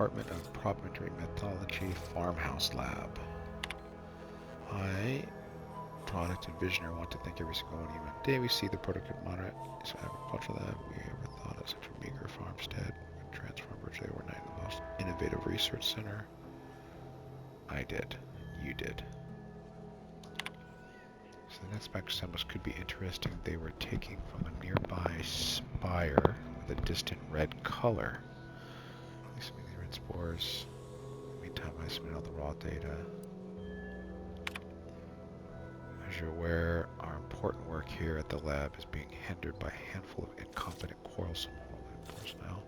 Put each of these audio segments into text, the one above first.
Department of Proprietary Methodology Farmhouse Lab. I, Product Envisioner, want to thank every single one of you. Day we see the productive moderate agriculture lab we ever thought of, such a meager farmstead would transform virtually overnight into the most innovative research center. I did. You did. So the next batch samples could be interesting. They were taking from a nearby spire with a distant red color. These red spores. In the meantime, I submit all the raw data. As you're aware, our important work here at the lab is being hindered by a handful of incompetent, quarrelsome personnel.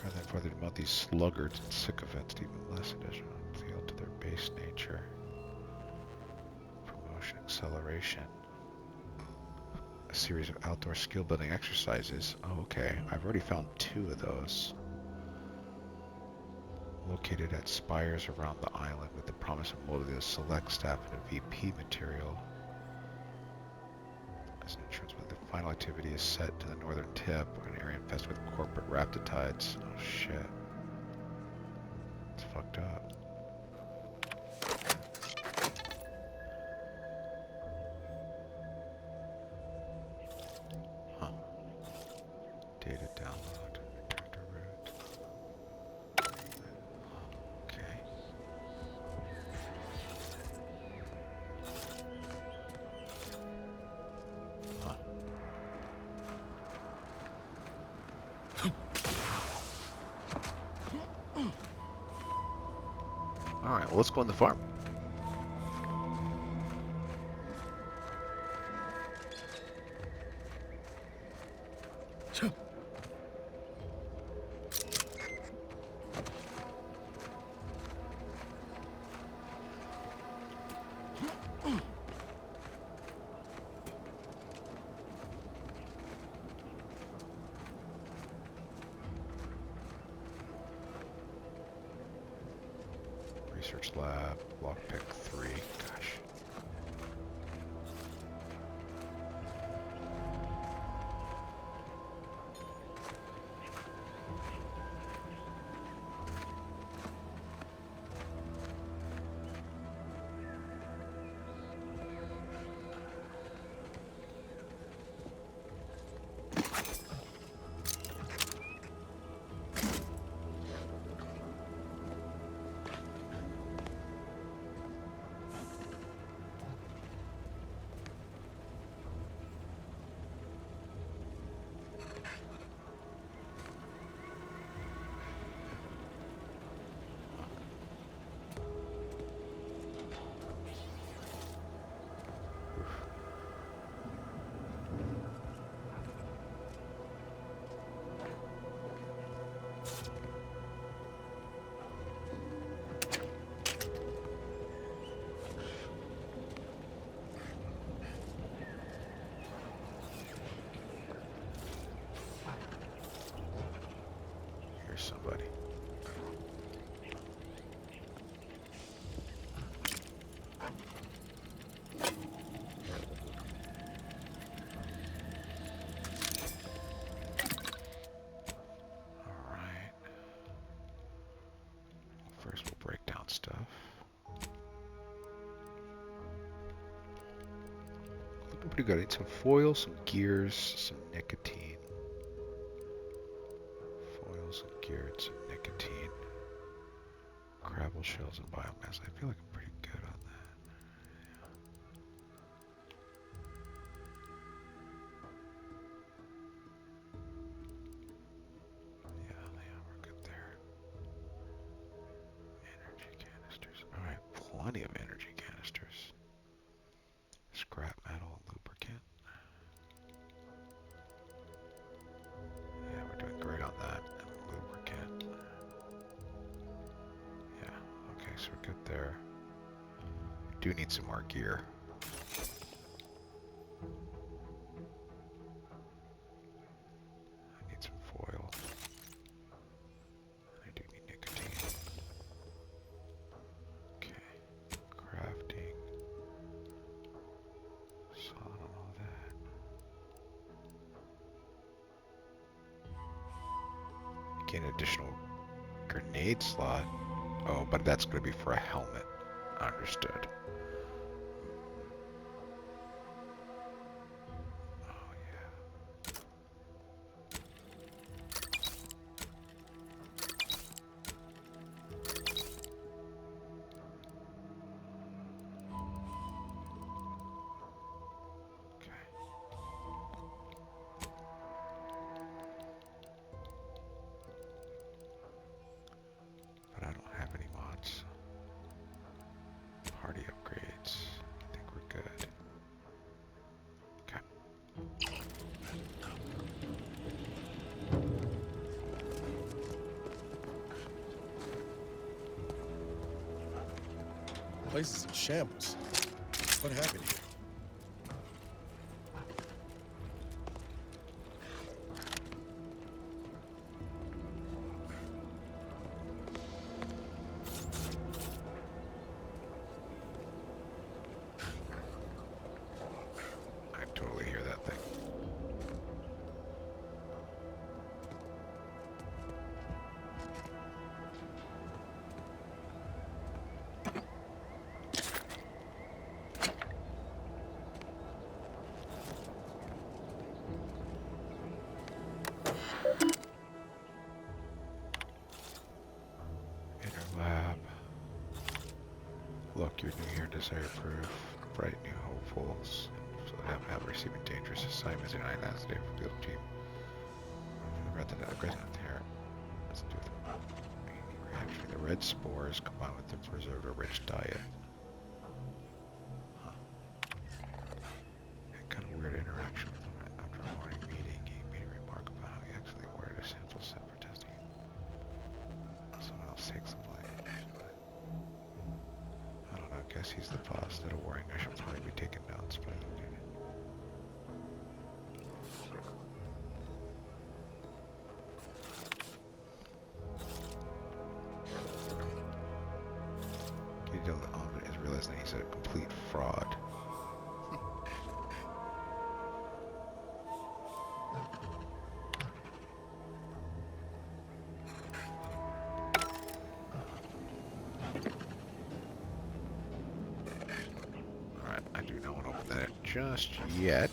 Rather than further demote these sluggards and sycophants to even less additional appeal to their base nature. Promotion, acceleration. A series of outdoor skill building exercises. Oh, okay. I've already found 2 of those. Located at spires around the island with the promise of molding the select staff in a VP material. As an insurance, but the final activity is set to the northern tip, an area infested with corporate raptitides. Oh shit. It's fucked up. Huh. Data download. Return to root. Okay. Huh. Alright, well, let's go on the farm. Research lab, lockpick 3. Gosh. Somebody. Alright. First we'll break down stuff. Looking pretty good. I need some foil, some gears, some nicotine. Some gears, some nicotine, crabble shells, and biomass. I feel like I'm pretty good on that. Yeah, we're good there. Energy canisters. Alright, plenty of energy canisters. Scrap metal, lubricant. Yeah, we're doing great on that. So we're good there. Do need some more gear. I need some foil. I do need nicotine. Okay. Crafting. Sod and all that. Get additional grenade grenade slot. Oh, but that's going to be for a helmet. Understood. Oh, yeah. Okay. But I don't have any mods. Party upgrades. I think we're good. Okay. Place is in shambles. What happened here? I totally hear that thing. Inner lab. Look, you're new here, desire proof. Bright new hopefuls. So they have receiving dangerous assignments in Islands Day for field team. Aggressive here. Let's do the reaction. The red spores combined with the preserved a rich diet. Huh. Kind of weird interaction with them after a morning meeting. He made a remark about how he actually ordered a sample set for testing. Someone else takes the blame. I don't know, I guess he's the boss. Instead of worrying, I should probably be taking notes, but I don't do it. Is realizing he's a complete fraud. Alright, I do not want to open that just yet.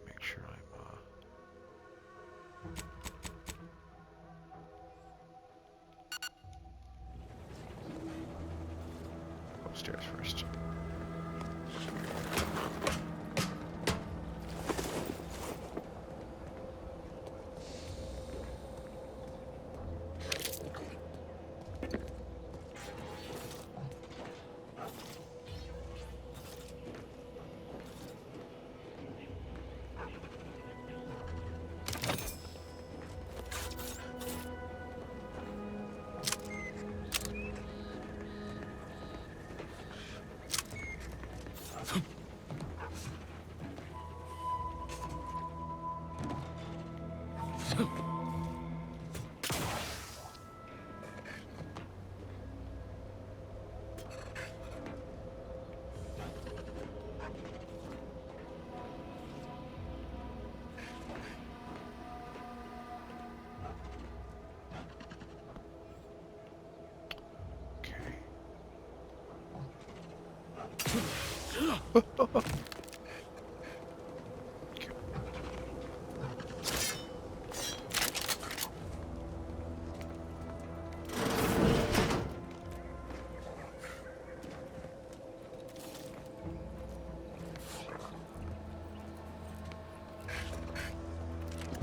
Make sure I'm upstairs first.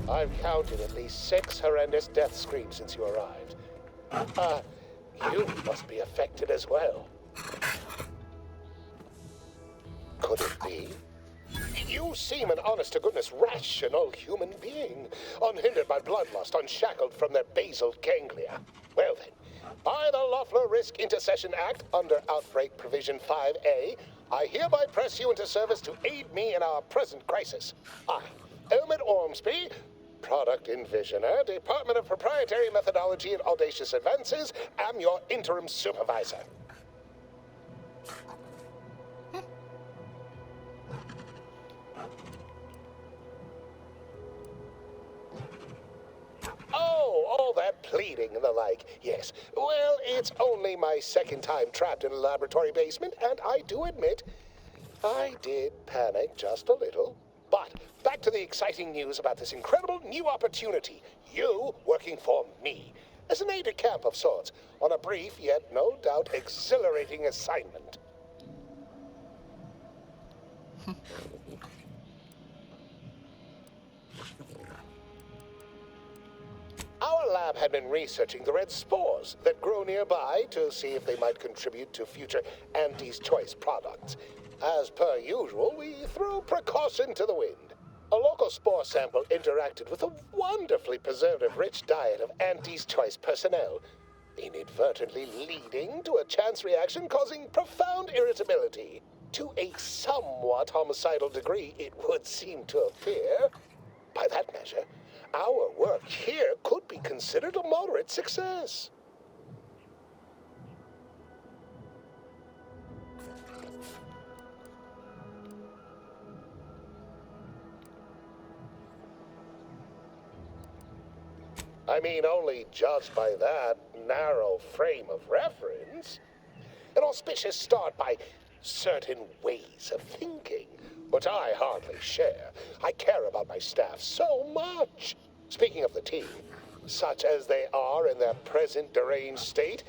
I've counted at least 6 horrendous death screams since you arrived. You must be affected as well. Could it be? You You seem an honest-to-goodness rational human being, unhindered by bloodlust, unshackled from their basal ganglia. Well then, by the Loeffler Risk Intercession Act, under Outbreak Provision 5A, I hereby press you into service to aid me in our present crisis. I, Elmet Ormsby, Product Envisioner, Department of Proprietary Methodology and Audacious Advances, am your interim supervisor. Oh, all that pleading and the like. Yes. Well, it's only my second time trapped in a laboratory basement, and I do admit, I did panic just a little. But back to the exciting news about this incredible new opportunity. You working for me, as an aide-de-camp of sorts, on a brief yet no doubt exhilarating assignment. Our lab had been researching the red spores that grow nearby to see if they might contribute to future Auntie's Choice products. As per usual, we threw precaution to the wind. A local spore sample interacted with a wonderfully preservative-rich diet of Auntie's Choice personnel, inadvertently leading to a chance reaction causing profound irritability. To a somewhat homicidal degree, it would seem to appear. By that measure, our work here could be considered a moderate success. I mean, only judged by that narrow frame of reference. An auspicious start by certain ways of thinking, which I hardly share. I care about my staff so much. Speaking of the team, such as they are in their present deranged state,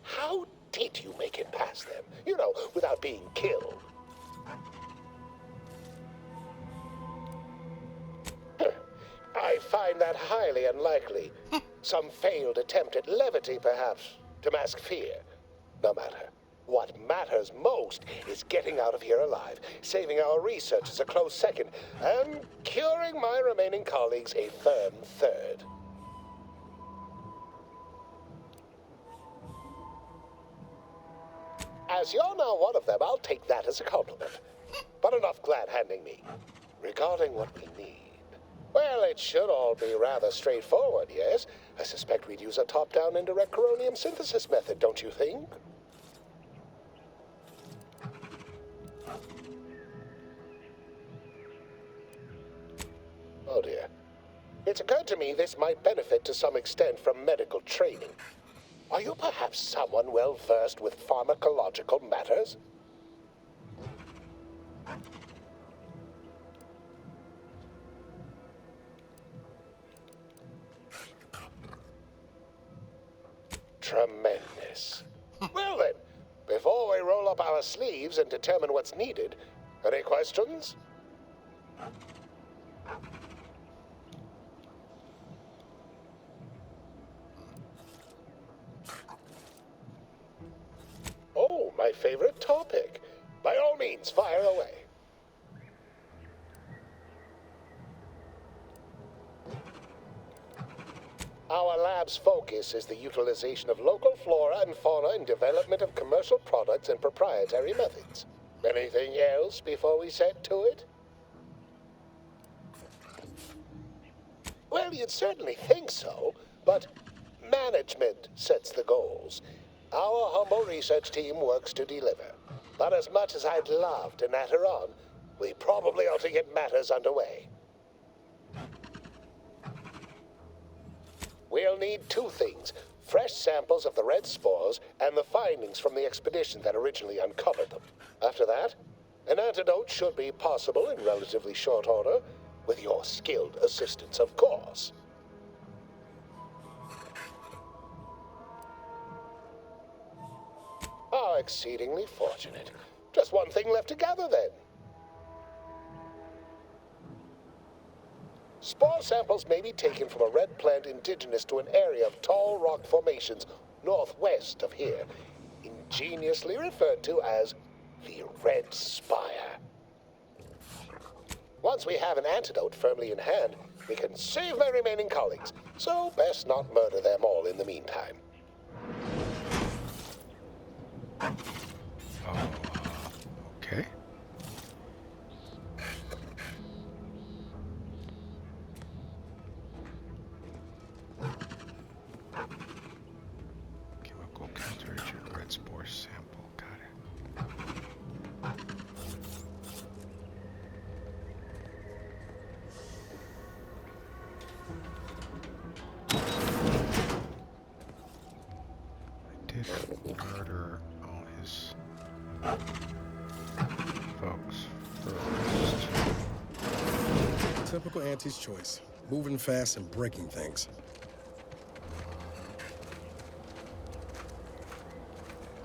how did you make it past them? You know, without being killed. I find that highly unlikely. Some failed attempt at levity, perhaps, to mask fear. No matter. What matters most is getting out of here alive, saving our researchers a close second, and curing my remaining colleagues a firm third. As you're now one of them, I'll take that as a compliment. But enough glad-handing me. Regarding what we need, well, it should all be rather straightforward, yes? I suspect we'd use a top-down indirect coronium synthesis method, don't you think? Oh dear. It's occurred to me this might benefit to some extent from medical training. Are you perhaps someone well-versed with pharmacological matters? Tremendous. Well then, before we roll up our sleeves and determine what's needed, any questions? Oh, my favorite topic. By all means, fire away. Our lab's focus is the utilization of local flora and fauna in development of commercial products and proprietary methods. Anything else before we set to it? Well, you'd certainly think so, but management sets the goals. Our humble research team works to deliver. But as much as I'd love to natter on, we probably ought to get matters underway. We'll need two things: fresh samples of the red spores and the findings from the expedition that originally uncovered them. After that, an antidote should be possible in relatively short order, with your skilled assistance, of course. How exceedingly fortunate. Just one thing left to gather, then. Spore samples may be taken from a red plant indigenous to an area of tall rock formations northwest of here, ingeniously referred to as the Red Spire. once we have an antidote firmly in hand, we can save my remaining colleagues. So best not murder them all in the meantime. Oh, okay. Chemical counteragent red spore sample. Got it. I did murder all his folks first. Typical Auntie's choice. Moving fast and breaking things.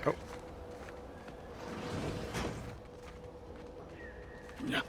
Oh. Yeah.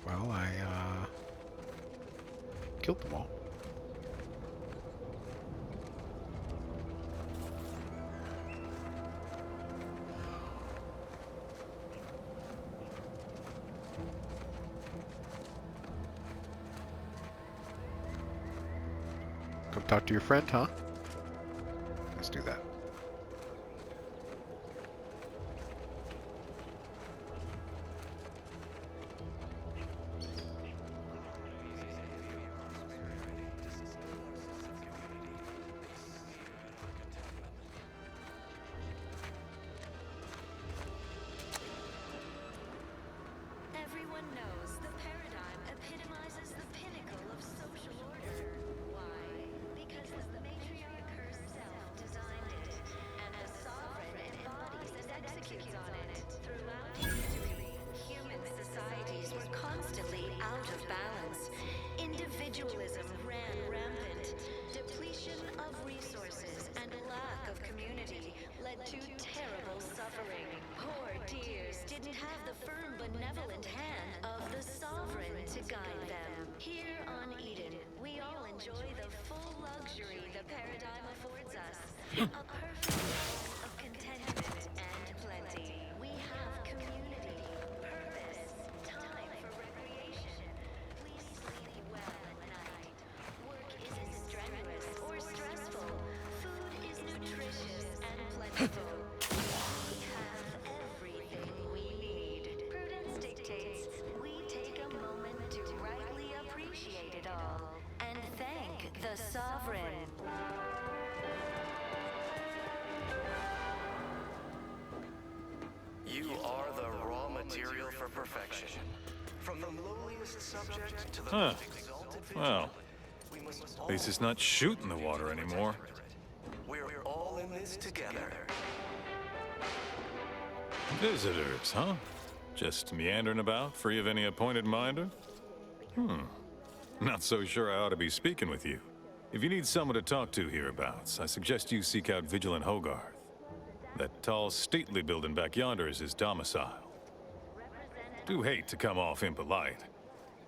Well, I killed them all. Come talk to your friend, huh? Let's do that. Everyone knows the paradigm epitomizes the pinnacle of social order. Why? Because the matriarch herself designed it, and the sovereign embodies and executes on it. Throughout history, human societies were constantly out of balance. Individualism ran rampant. Depletion of resources and lack of community led to terrible suffering. Poor dears didn't have the firm benevolent hand of the sovereign to guide them. Here on Eden, we all enjoy the full luxury the paradigm affords us. A perfect world of contentment and plenty. We have community, purpose, time for recreation. We sleep well at night. Work isn't strenuous or stressful. Food is nutritious and plentiful. We have everything we need. Prudence dictates we take a moment to rightly appreciate it all and thank the sovereign. You are the raw material for perfection. From the lowliest subject to the Huh. most exalted Well, we must at least it's not shooting the water anymore. We're all in this together. Visitors, huh? Just meandering about, free of any appointed minder? Not so sure I ought to be speaking with you. If you need someone to talk to hereabouts, I suggest you seek out Vigilant Hogarth. That tall, stately building back yonder is his domicile. Do hate to come off impolite.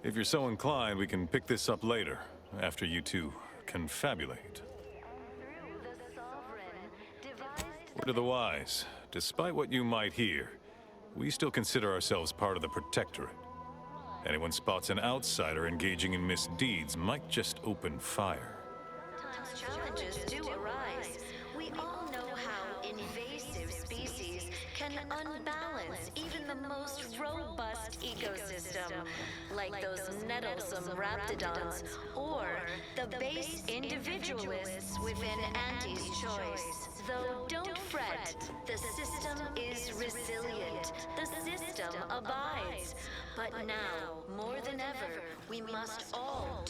If you're so inclined, we can pick this up later, after you two confabulate. Word of the wise, despite what you might hear, we still consider ourselves part of the Protectorate. Anyone spots an outsider engaging in misdeeds might just open fire. Sometimes challenges do arise. We all know how invasive species can unbalance even the most robust ecosystem, like those nettlesome raptidons, or the base individualists within Auntie's choice. Though don't fret, the system is resilient. The system abides. But now, more than ever, we must all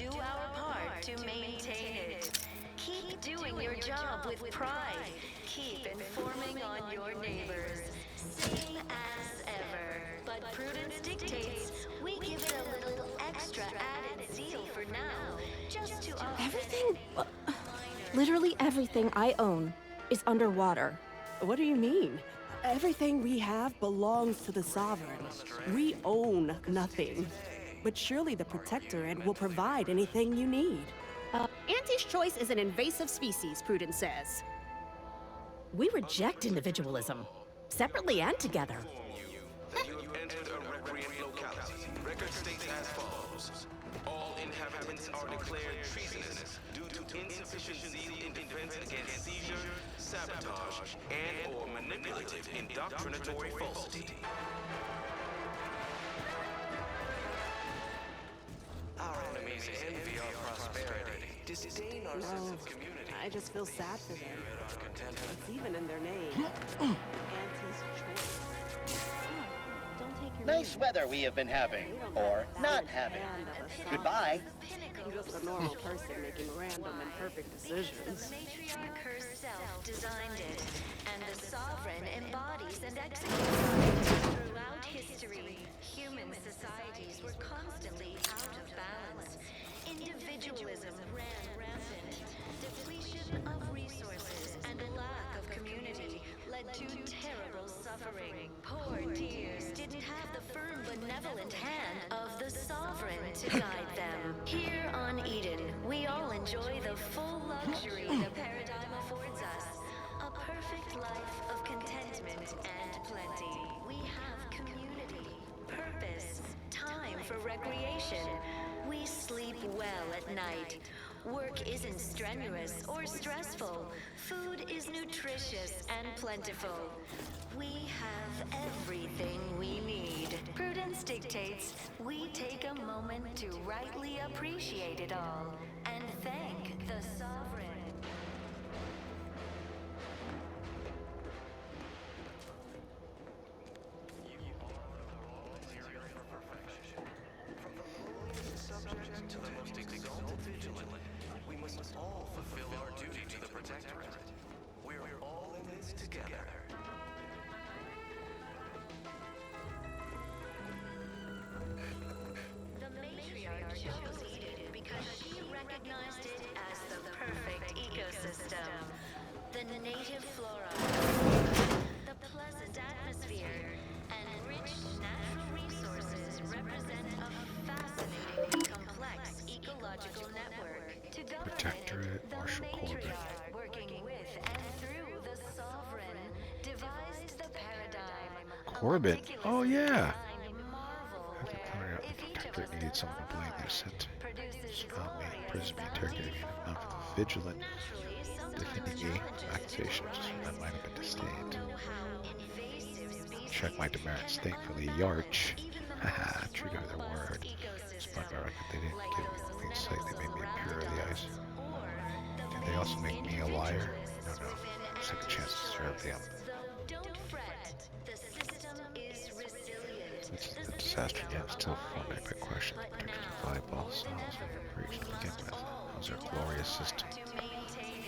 to maintain it. Keep doing your job with pride. Keep informing on your neighbors. Same as ever. But prudence dictates we give it a little extra added zeal for now, just to offset Everything, literally everything I own is underwater. What do you mean? Everything we have belongs to the Sovereign. We own nothing. But surely the Protectorate will provide anything you need. Auntie's choice is an invasive species, Prudence says. We reject individualism, separately and together. You have entered a recreant locality. Record states as follows. All inhabitants are declared treasonous due to insufficient zeal in defense against seizure, sabotage, and/or manipulative indoctrinatory falsity. Our enemies envy our prosperity, disdain our sense of community. I just feel sad for them. It's even in their name. Auntie's choice. Nice weather we have been having, or not having. Goodbye. I'm just a normal person making random and perfect decisions. The matriarch herself designed it, and the sovereign embodies and executes it. Throughout history, human societies were constantly out of balance. Individualism ran rampant. Depletion of resources and a lack of community led to terrible suffering. Poor dears didn't have the firm, benevolent hand of the sovereign to guide them. Here on Eden, we all enjoy the full luxury the paradigm affords us. A perfect life of contentment and plenty. We have community, purpose, time for recreation. We sleep well at night. Work isn't strenuous or stressful. Food is nutritious and plentiful. We have everything we need. Prudence dictates we take a moment to rightly appreciate it all and thank the sovereign. Subject to the most exalted vigilant, we must all fulfill our duty to the Protectorate. We're all in this together. The matriarch chose Eden because she recognized it as the perfect ecosystem. The native flora, the pleasant atmosphere, and rich natural resources represent a fascinating, complex ecological network. To govern Protectorate, the Marshal Corbin. matriarch, working with and through the sovereign, devised the paradigm. Corbin. Oh, yeah. Marvel The where Protectorate if each of us needed someone to blame their sent. produces Not me. glorious Prison me, bounty interrogating me. for Not all. for the vigilant. Naturally, sometimes Defending me. challenges Accusations arise. that might have been We all disdained. know how invasive species Check my demerits. can Thankfully, undermine Yarch. even the Haha, most trigger their robust word. ecosystem, Despite my record, they didn't like give me those clean slate. They made me metals impure of the ice. or the Did they also make me a liar? individualists No, no. within Second chance to serve them. Though don't fret, the system is resilient. This is the disaster yet still forming by question. The pictures of volleyball cells are breach to begin with. Those are glorious system.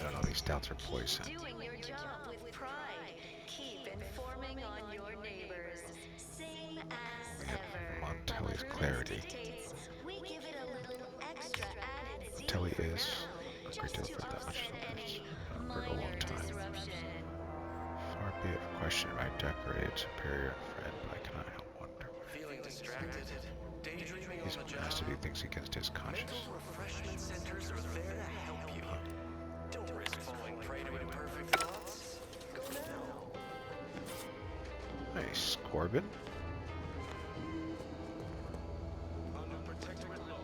None of these doubts are poison. Doing your job with pride. Keep informing on your neighbors. Same as ever. Montelli's clarity. We give it a little extra added zeal Montelli for is now, a great deal just to for that much offset any for a minor long time. disruption. Far be it from question my decorated superior friend, but I cannot help wonder. Feeling distracted? Daydreaming He's on the mastered job? things against his conscience. Mental refreshment centers are there to help you. Don't risk falling prey to imperfect thoughts. Go now. Nice, Corbin. Under Protectorate law,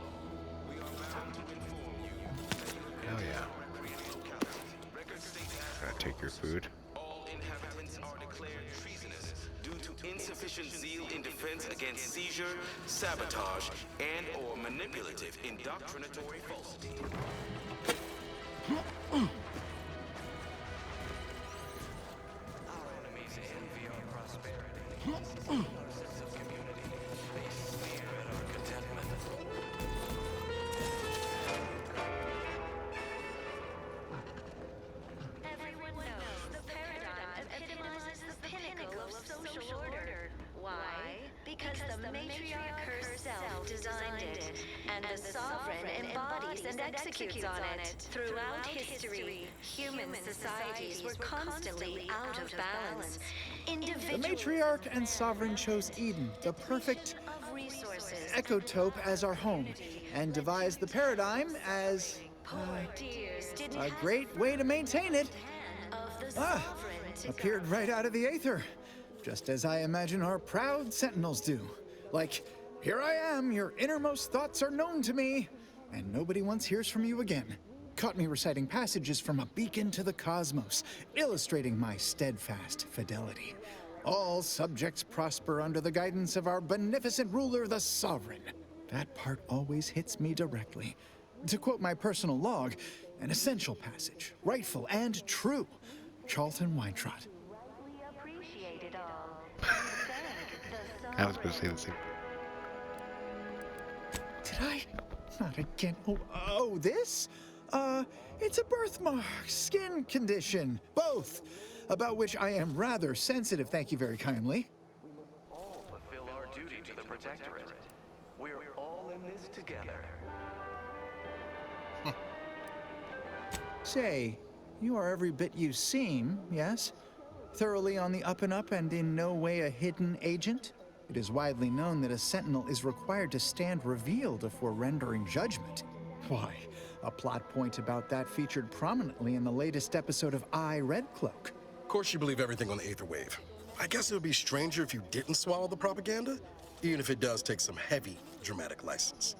we are bound to inform you that you Hell yeah. recreate locality. Record states as Gotta take your food. all inhabitants are declared treasonous due to insufficient zeal in defense against seizure, sabotage, and/or manipulative indoctrinatory falsity. Our enemies envy our prosperity, disdain our sense of community. They sneer at our contentment. and the sovereign embodies and executes on it. Throughout history, human societies were constantly out of balance. The matriarch and sovereign chose Eden, the perfect ecotope, as our home, and devised the paradigm as a great way to maintain it. Appeared right out of the aether, just as I imagine our proud sentinels do. Like, here I am, your innermost thoughts are known to me, and nobody once hears from you again. Caught me reciting passages from a beacon to the cosmos, illustrating my steadfast fidelity. All subjects prosper under the guidance of our beneficent ruler, the sovereign. That part always hits me directly. To quote my personal log, an essential passage, rightful and true. Charlton Weintraub. I was going to say the same. Did I? Not again. Oh, this? It's a birthmark, skin condition, both, about which I am rather sensitive, thank you very kindly. We must all fulfill our duty to the Protectorate. We're all in this together. Say, you are every bit you seem, yes? Thoroughly on the up and up and in no way a hidden agent? It is widely known that a sentinel is required to stand revealed before rendering judgment. Why, a plot point about that featured prominently in the latest episode of I, Red Cloak. Of course you believe everything on the Aether Wave. I guess it would be stranger if you didn't swallow the propaganda, even if it does take some heavy dramatic license.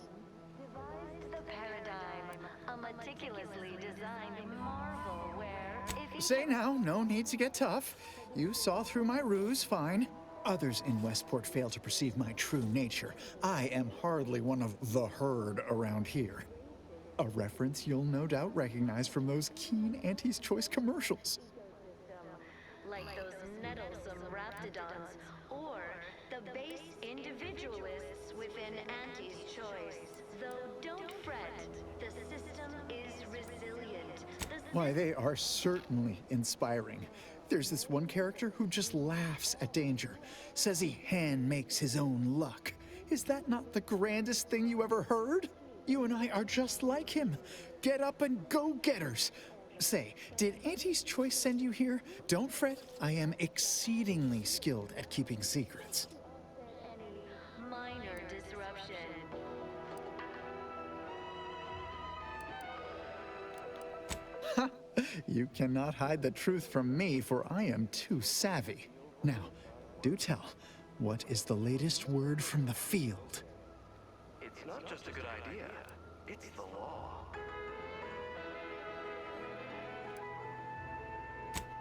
Devised the paradigm, a meticulously designed marvel where if Say now, no need to get tough. You saw through my ruse fine. Others in Westport fail to perceive my true nature. I am hardly one of the herd around here. A reference you'll no doubt recognize from those keen Auntie's Choice commercials. like those nettlesome raptidons, or the base individualists within Auntie's Choice. Though don't fret, the system is resilient. Why, they are certainly inspiring. There's this one character who just laughs at danger, says he hand makes his own luck. Is that not the grandest thing you ever heard? You and I are just like him. Get up and go-getters. Say, did Auntie's Choice send you here? Don't fret, I am exceedingly skilled at keeping secrets. Any minor disruption. You cannot hide the truth from me, for I am too savvy. Now, do tell, what is the latest word from the field? It's not just a good idea, it's the law.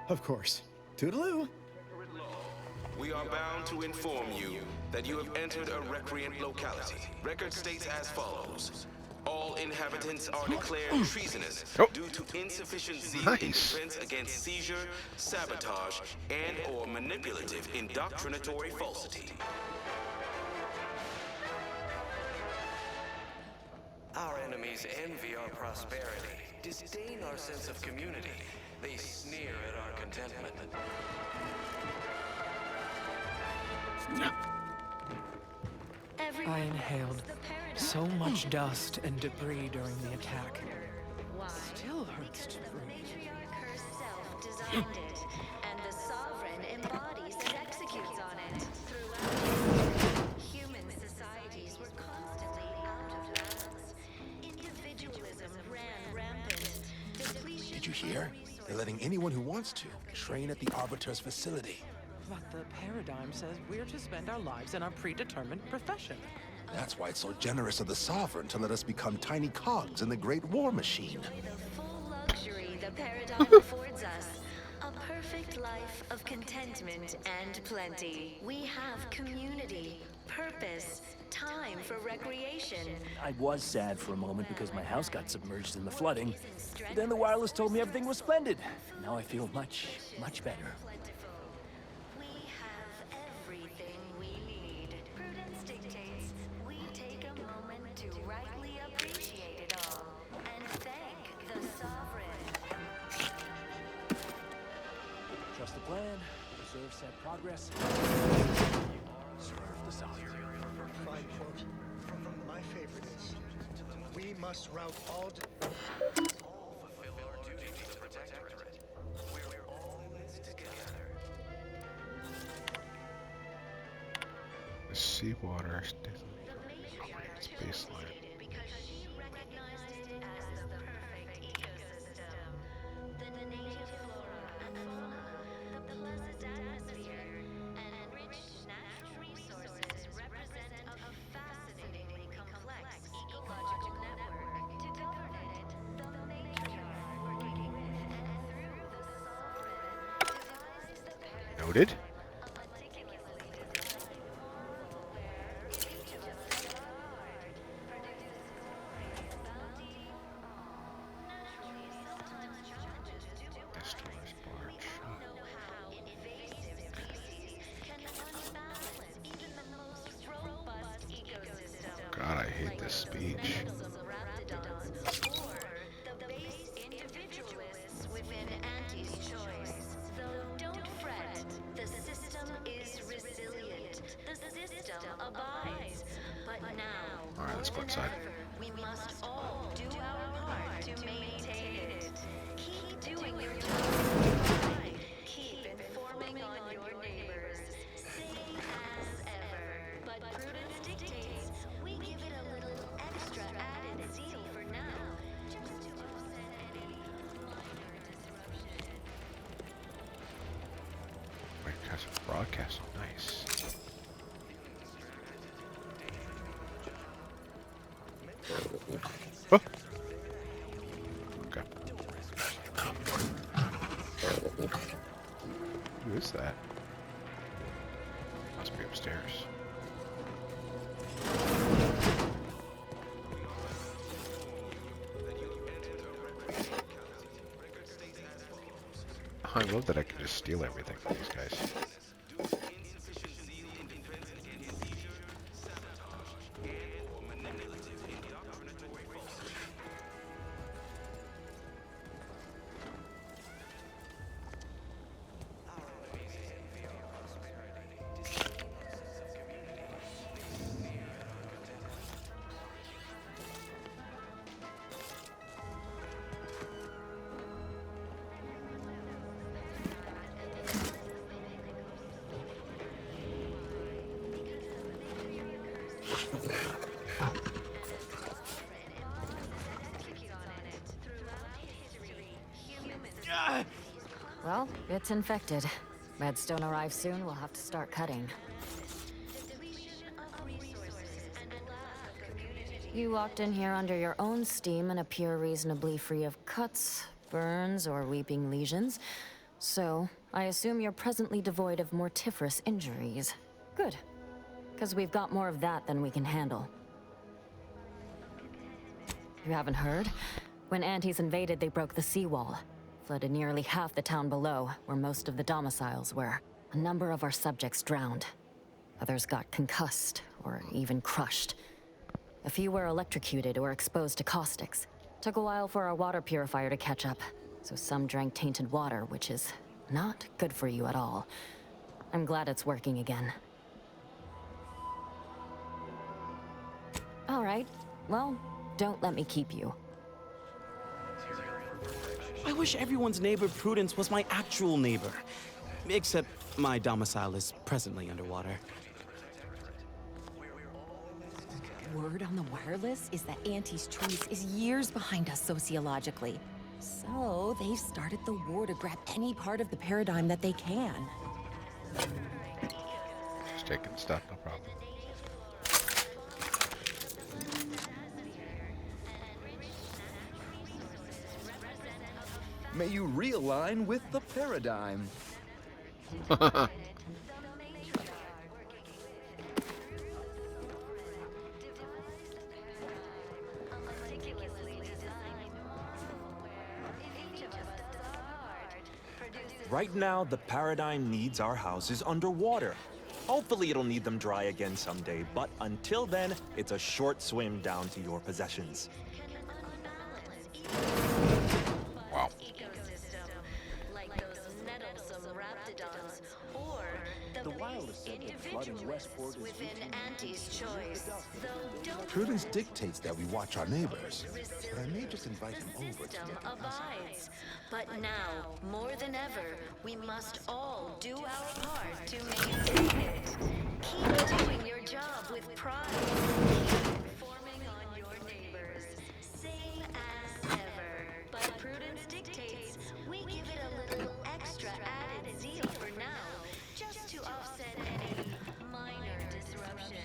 Of course. Toodaloo. We are bound to inform you that you have entered a recreant locality. Record states as follows. All inhabitants are declared treasonous due to insufficient zeal in defense against seizure, sabotage, and/or manipulative indoctrinatory falsity. Our enemies envy our prosperity, disdain our sense of community. They sneer at our contentment. I inhaled so much dust and debris during the attack. Still hurts to breathe. Matriarch herself designed it, and the sovereign embodies and executes on it. Throughout human societies were constantly out of balance. Individualism ran rampant. Depletion Did you hear? They're letting anyone who wants to train at the Arbiter's facility. But the paradigm says we're to spend our lives in our predetermined profession. That's why it's so generous of the Sovereign to let us become tiny cogs in the Great War Machine. enjoy the full luxury the paradigm affords us. A perfect life of contentment and plenty. We have community, purpose, time for recreation. I was sad for a moment because my house got submerged in the flooding. But then the wireless told me everything was splendid. Now I feel much, much better. We have everything we need. Prudence dictates we take a moment to rightly appreciate it all and thank the sovereign. Trust the plan, preserve said progress. Serve the Sovereign. Fine, folks. My favorite is We must route all. The seawater its baseline. Noted. God, I hate this speech. Within Auntie's choice. Though don't fret, the system is resilient. The system abides. But now, Alright, let's go inside. we must all do our part to maintain it. Keep doing your job. Keep informing on your neighbors. Same as ever. But prudence dictates we give it a little extra added zeal for now. Just to offset any minor disruption. Broadcast, nice. Oh. Okay. Who is that? Must be upstairs. I love that I can just steal everything from these guys. Well, it's infected. Meds don't arrive soon, we'll have to start cutting. You walked in here under your own steam and appear reasonably free of cuts, burns, or weeping lesions. So, I assume you're presently devoid of mortiferous injuries. Good. Because we've got more of that than we can handle. You haven't heard? When Auntie's invaded, they broke the seawall. Flooded nearly half the town below, where most of the domiciles were. A number of our subjects drowned. Others got concussed, or even crushed. A few were electrocuted or exposed to caustics. Took a while for our water purifier to catch up, so some drank tainted water, which is not good for you at all. I'm glad it's working again. All right, well, don't let me keep you. I wish everyone's neighbor Prudence was my actual neighbor. Except my domicile is presently underwater. Word on the wireless is that Auntie's choice is years behind us sociologically. So they've started the war to grab any part of the paradigm that they can. Just taking stuff, no problem. May you realign with the paradigm. Right now, the paradigm needs our houses underwater. Hopefully it'll need them dry again someday, but until then, it's a short swim down to your possessions. Wow. Like those nettlesome raptidons, or the wildest said that flooding Westport is within Auntie's choice, though don't Prudence dictates that we watch our neighbors, but I may just invite him over to system look at us. abides. But now, more than ever, we must all do our part to maintain it. Keep doing your job with pride. Keep informing on your neighbors. Same as ever. But prudence dictates we give it a little extra added zeal for now, just to offset any minor disruption.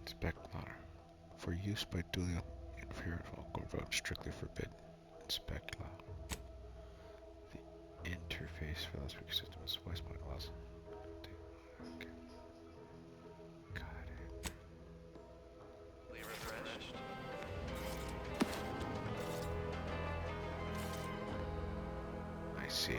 Inspect ladder. For use by duly inferior vocal road, strictly forbidden. Inspect cloud. The interface for loudspeaker system is Westport allows. Okay. Got it. I see.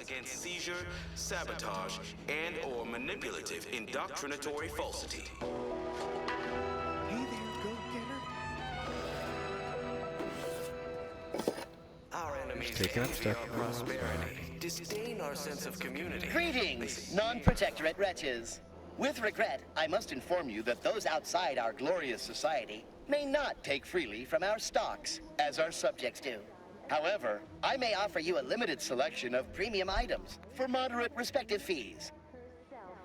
Against seizure, sabotage, and/or manipulative indoctrinatory falsity. Hey there, go-getter. Our enemies taking up stuff. our prosperity, disdain our sense of community. Greetings, non-protectorate wretches. With regret, I must inform you that those outside our glorious society may not take freely from our stocks, as our subjects do. However, I may offer you a limited selection of premium items for moderate respective fees.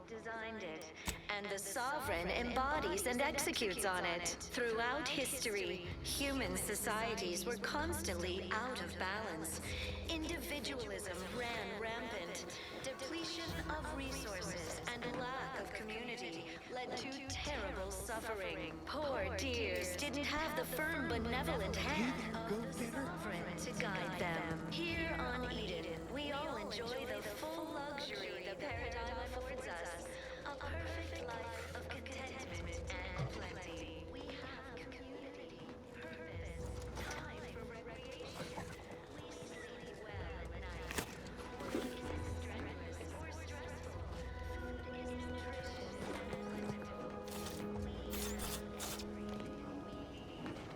Designed it, and the Sovereign embodies and executes on it. Throughout history, human societies were constantly out of balance. Individualism ran rampant. Depletion of resources and lack of community led to terrible suffering. Poor dears didn't have the firm, benevolent hand of the Sovereign to guide them. Here on Eden, we all enjoy the full luxury the paradigm affords us. A perfect life of contentment and plenty. We have community, purpose, time for recreation. We sleep well at night. Work isn't strenuous or stressful. Food is nutritious and plentiful.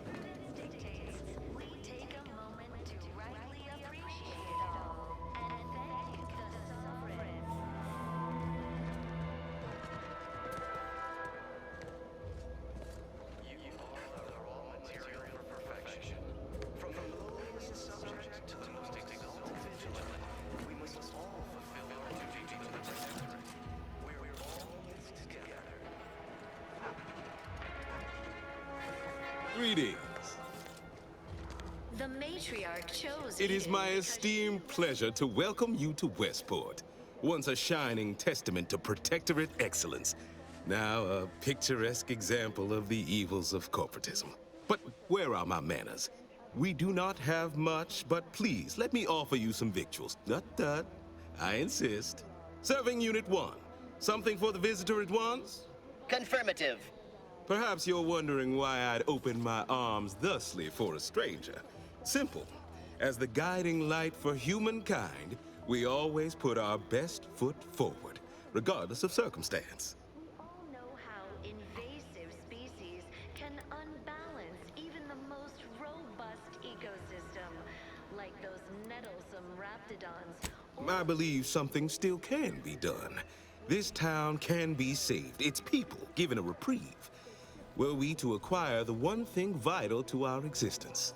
Prudence dictates we take a moment to rightly appreciate it all and thank the Sovereign. Greetings. The matriarch chose It is Eden my because esteemed pleasure to welcome you to Westport, once a shining testament to protectorate excellence, now a picturesque example of the evils of corporatism. But where are my manners? We do not have much, but please let me offer you some victuals. Tut. I insist. Serving Unit 1. Something for the visitor at once? Confirmative. Perhaps you're wondering why I'd open my arms thusly for a stranger. Simple. As the guiding light for humankind, we always put our best foot forward, regardless of circumstance. all know how invasive species can unbalance even the most robust ecosystem, like those nettlesome raptidons. I believe something still can be done. This town can be saved, its people given a reprieve. Were we to acquire the one thing vital to our existence,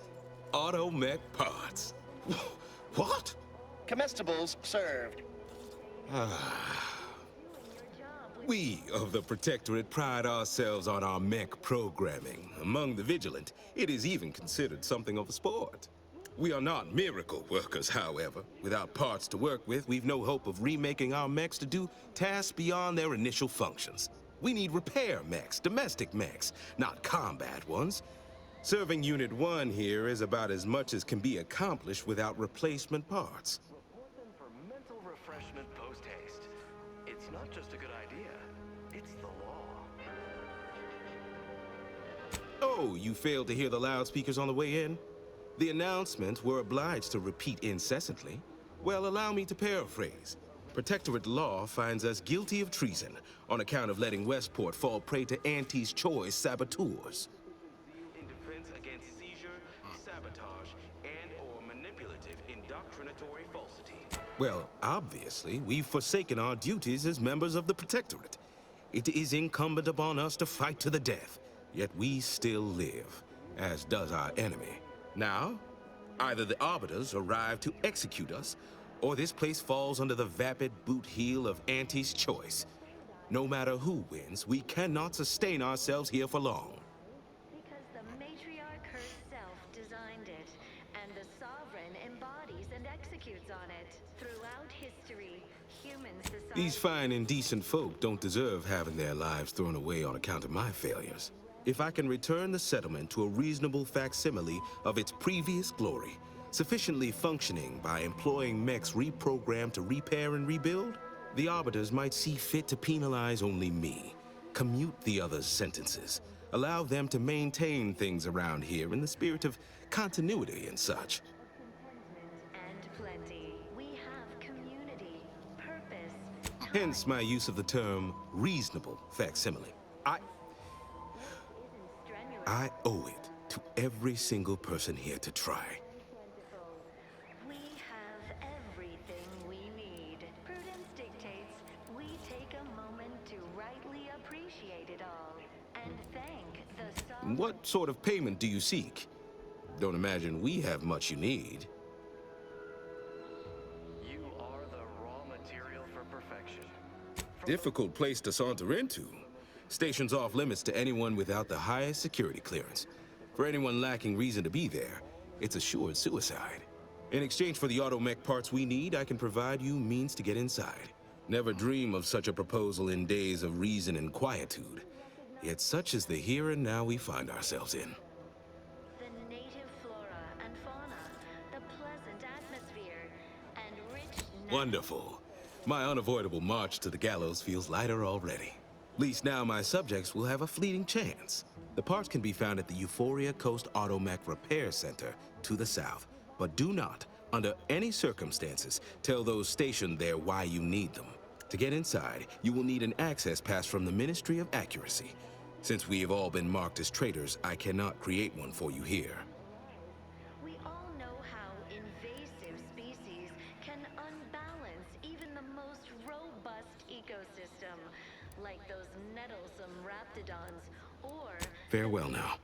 automech parts. What? Comestibles served. We of the Protectorate pride ourselves on our mech programming. Among the vigilant, it is even considered something of a sport. We are not miracle workers, however. Without parts to work with, we've no hope of remaking our mechs to do tasks beyond their initial functions. We need repair mechs, domestic mechs, not combat ones. Serving Unit 1 here is about as much as can be accomplished without replacement parts. Report them for mental refreshment post-haste. It's not just a good idea, it's the law. Oh, you failed to hear the loudspeakers on the way in? The announcements were obliged to repeat incessantly. Well, allow me to paraphrase. Protectorate law finds us guilty of treason on account of letting Westport fall prey to Auntie's choice saboteurs. In defense against seizure, sabotage, and/or manipulative indoctrinatory falsity. Well, obviously, we've forsaken our duties as members of the Protectorate. It is incumbent upon us to fight to the death, yet we still live, as does our enemy. Now, either the Arbiters arrive to execute us, or this place falls under the vapid boot heel of Auntie's choice. No matter who wins, we cannot sustain ourselves here for long. Because the matriarch herself designed it, and the sovereign embodies and executes on it. Throughout history, human society... These fine and decent folk don't deserve having their lives thrown away on account of my failures. If I can return the settlement to a reasonable facsimile of its previous glory, sufficiently functioning by employing mechs reprogrammed to repair and rebuild, the Arbiters might see fit to penalize only me, commute the others' sentences, allow them to maintain things around here in the spirit of continuity and such. And plenty. We have community, purpose, Hence my use of the term reasonable facsimile. I owe it to every single person here to try. We have everything we need. Prudence dictates we take a moment to rightly appreciate it all and thank the sovereign. What sort of payment do you seek? Don't imagine we have much you need. You are the raw material for perfection. Difficult place to saunter into. Station's off limits to anyone without the highest security clearance. For anyone lacking reason to be there, it's assured suicide. In exchange for the automech parts we need, I can provide you means to get inside. Never dream of such a proposal in days of reason and quietude. Yet such is the here and now we find ourselves in. The native flora and fauna, the pleasant atmosphere, and rich... Wonderful. My unavoidable march to the gallows feels lighter already. At least now my subjects will have a fleeting chance. The parts can be found at the Euphoria Coast Automech Repair Center to the south. But do not, under any circumstances, tell those stationed there why you need them. To get inside, you will need an access pass from the Ministry of Accuracy. Since we have all been marked as traitors, I cannot create one for you here. We all know how invasive species can unbalance even the most robust ecosystem, like those nettlesome raptidons, or... Farewell now.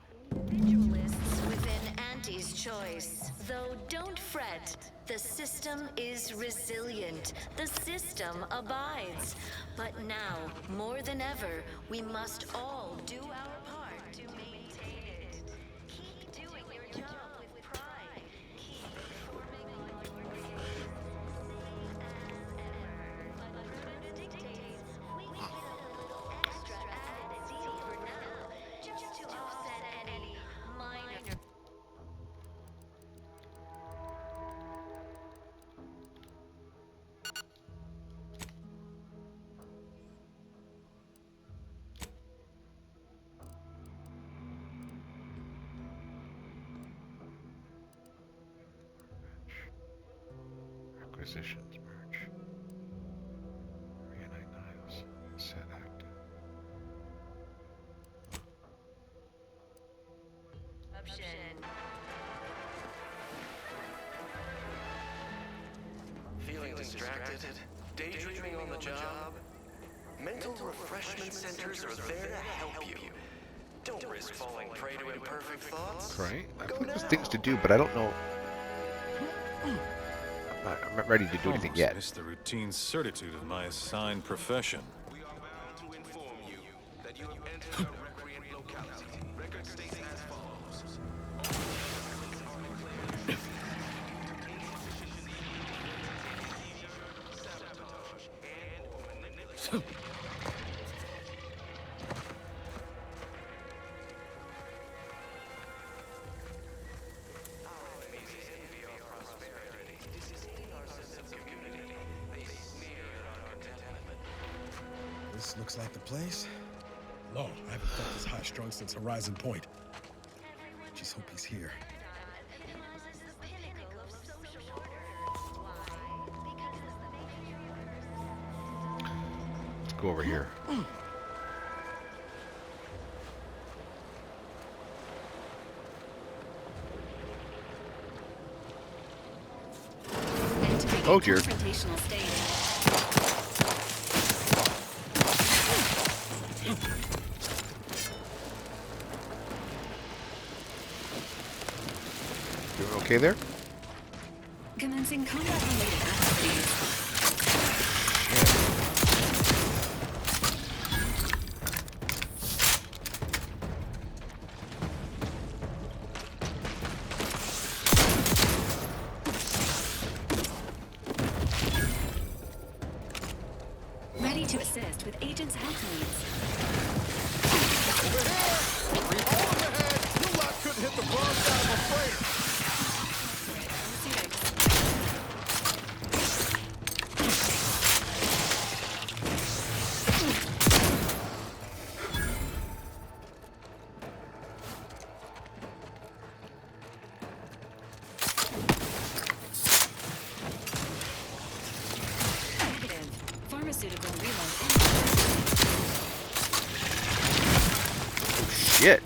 Individualists within Auntie's choice. Though don't fret, the system is resilient. The system abides. But now, more than ever, we must all do our part to maintain it. Keep doing your job with pride. Keep performing on your days. Same as ever. But prudence dictates we get a little extra added deal for now, just to offset any minor... Acquisitions merge. Reunite knives. Set active. Option. Feeling distracted? Daydreaming on the job? Mental refreshment centers are there to help you. Don't risk falling prey to imperfect thoughts. Right? There's things to do, but I don't know. I'm not ready to do anything yet. Miss the routine certitude of my assigned profession. We are bound to inform you that you have entered a recreant locality. Record states as follows. Sabotage and/or manipulation. This looks like the place. Lord, I haven't felt this high strung since Horizon Point. Let's hope he's here. Let's go over here. Oh dear. Doing okay there? Commencing combat-related activities. Ready to assist with agents' health needs. Over here! Free hole in the head! You lot couldn't hit the broadside of a freighter! Pharmaceutical reload. Shit.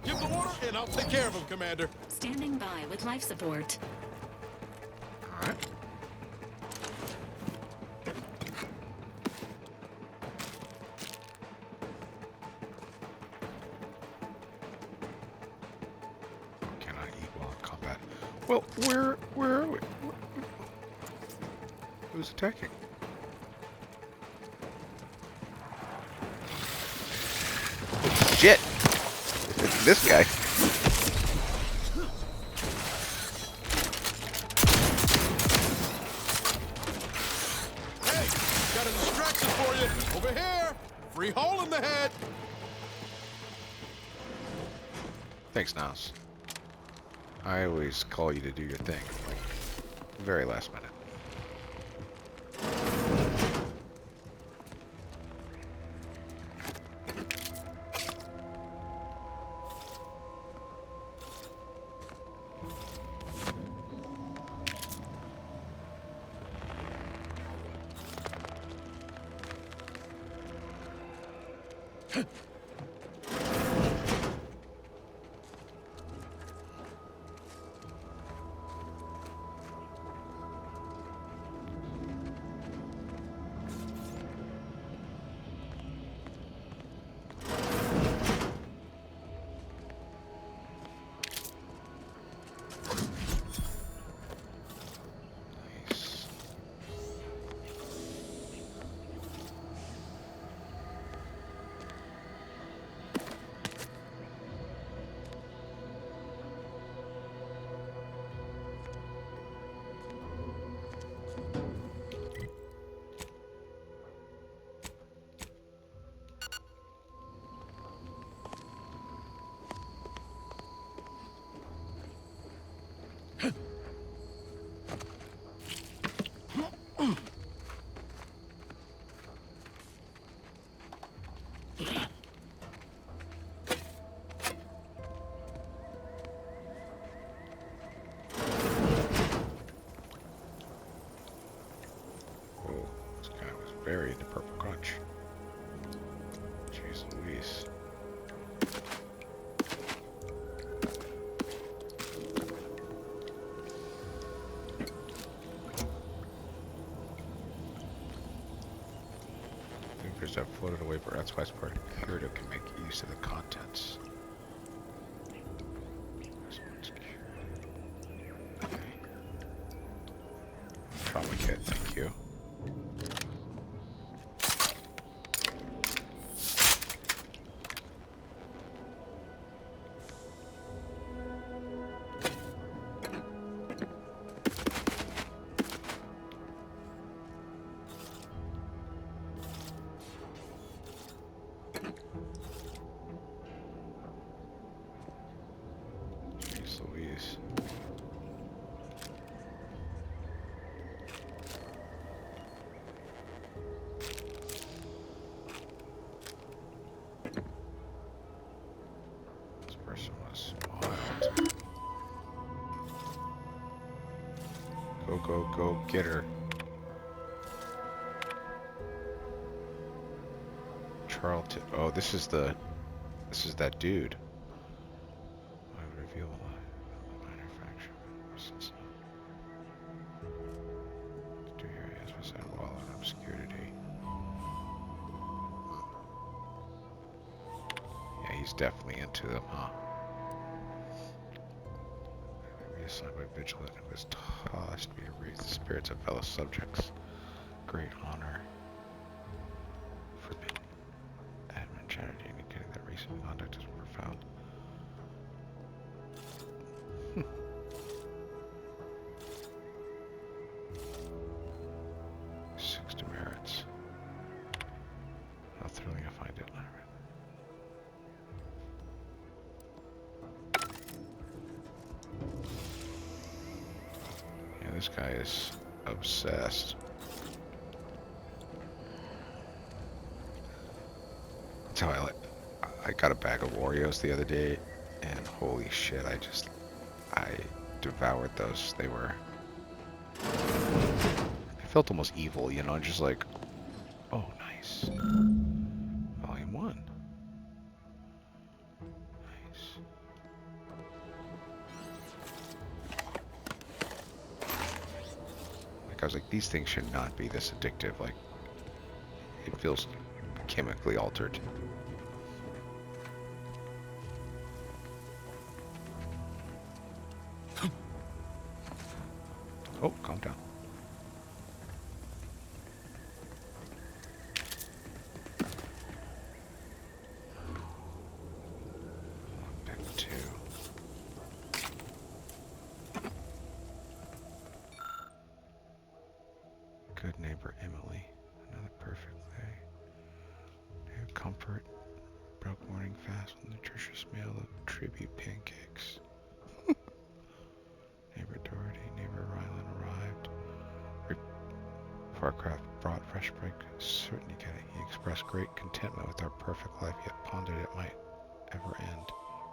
Give the order and I'll take care of him, Commander. Standing by with life support. Alright. Cannot eat while in combat. Well, where are we? Who's attacking? Oh, shit! It's this guy. Hey, got a distraction for you. Over here! Free hole in the head! Thanks, Niles. I always call you to do your thing, like, very last minute. Very into Purple Crunch. Jeez Louise. Thinkers have floated away, but that's why Westport Curative can make use of the contents. This one's cured. Okay. Trauma kit, thank you. these. This person was wild. Go, go, go, get her. Charlton. Oh, this is that dude. I would reveal manufacturer. Do your ass percent wall and obscurity. Yeah, he's definitely into them, huh? Reassigned by Vigilant, who was tossed to raise the spirits of fellow subjects. Great honor. Forbidden. Admin Chatterjee indicating that recent conduct is profound. 6 demerits. How thrilling I find it. Yeah, this guy is obsessed. That's how I got a bag of Oreos the other day, and holy shit, I devoured those. They felt almost evil, you know, just like, oh, nice. Volume 1. Nice. Like, I was like, these things should not be this addictive. Like, it feels chemically altered. Oh, calm down. Back to good neighbor Emily. Another perfect day. New comfort. Broke morning fast with nutritious meal of tribute pancakes. Neighbor Doherty, neighbor Rylan arrived. Farcraft brought fresh break. Certainly get it. He expressed great contentment with our perfect life, yet pondered it might ever end.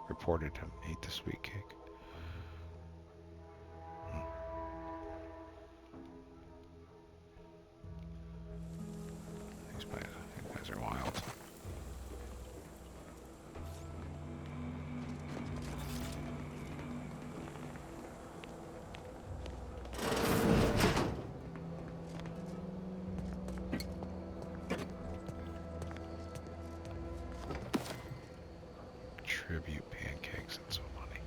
Reported him ate the sweet cake. These guys are wild. Tribute pancakes, that's so funny.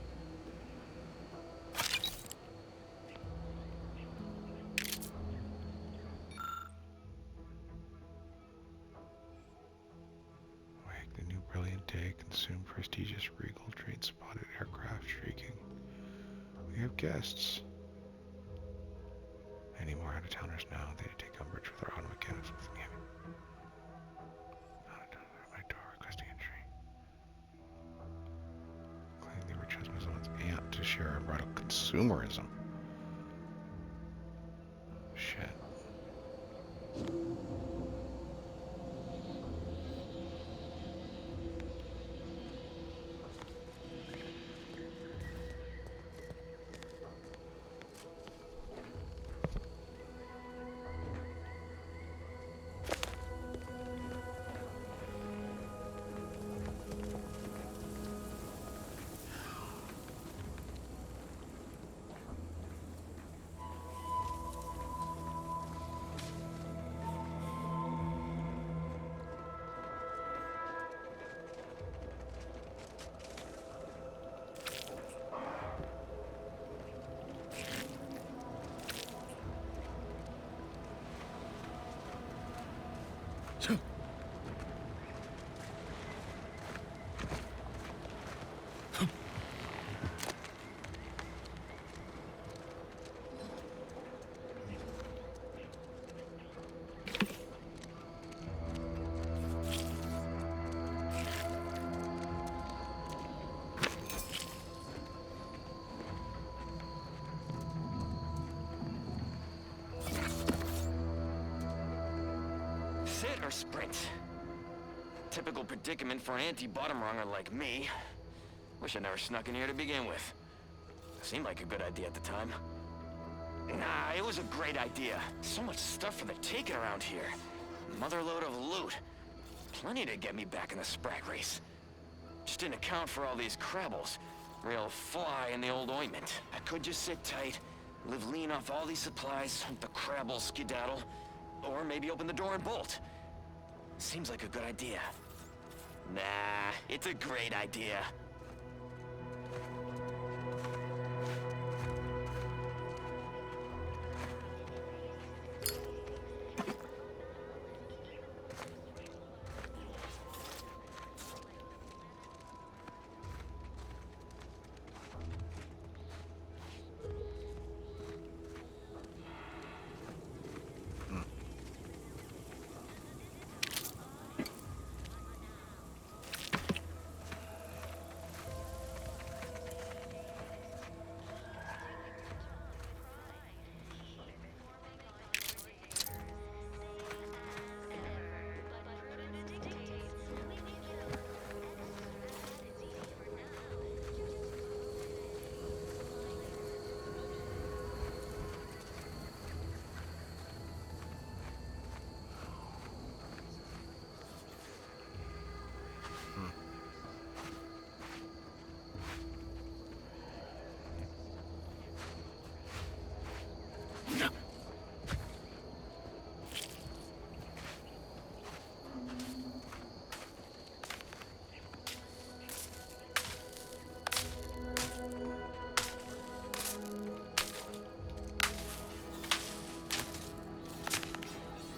Wake the new brilliant day, consume prestigious regal train spotted aircraft shrieking. We have guests. Any more out-of-towners now? They take umbrage with our auto mechanics with me. Out-of-towners at my door requesting entry. Claiming they were chosen by someone's aunt to share unbridled consumerism. Shit. her sprint. Typical predicament for an anti-bottom runger like me. Wish I never snuck in here to begin with. Seemed like a good idea at the time. Nah, it was a great idea. So much stuff for the taking around here. Motherload of loot. Plenty to get me back in the sprag race. Just didn't account for all these crabbles. Real fly in the old ointment. I could just sit tight, live lean off all these supplies, the crabble skedaddle, or maybe open the door and bolt. Seems like a good idea. Nah, it's a great idea.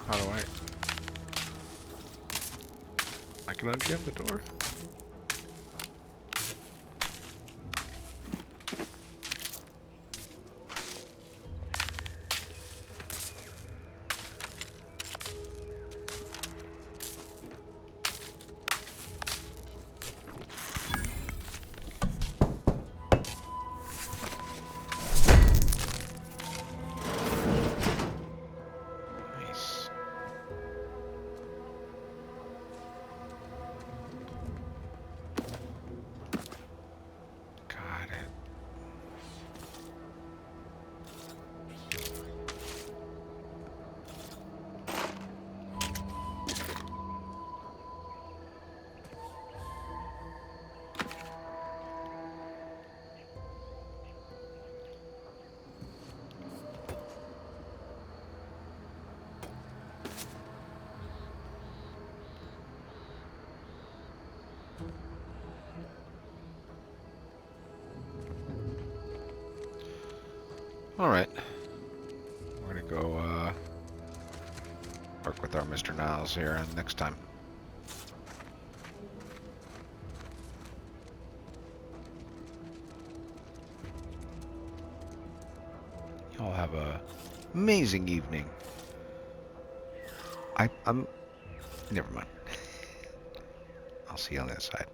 How do I can unjam the door? Alright. We're gonna go work with our Mr. Niles here next time. Y'all have a amazing evening. I'm never mind. I'll see you on the other side.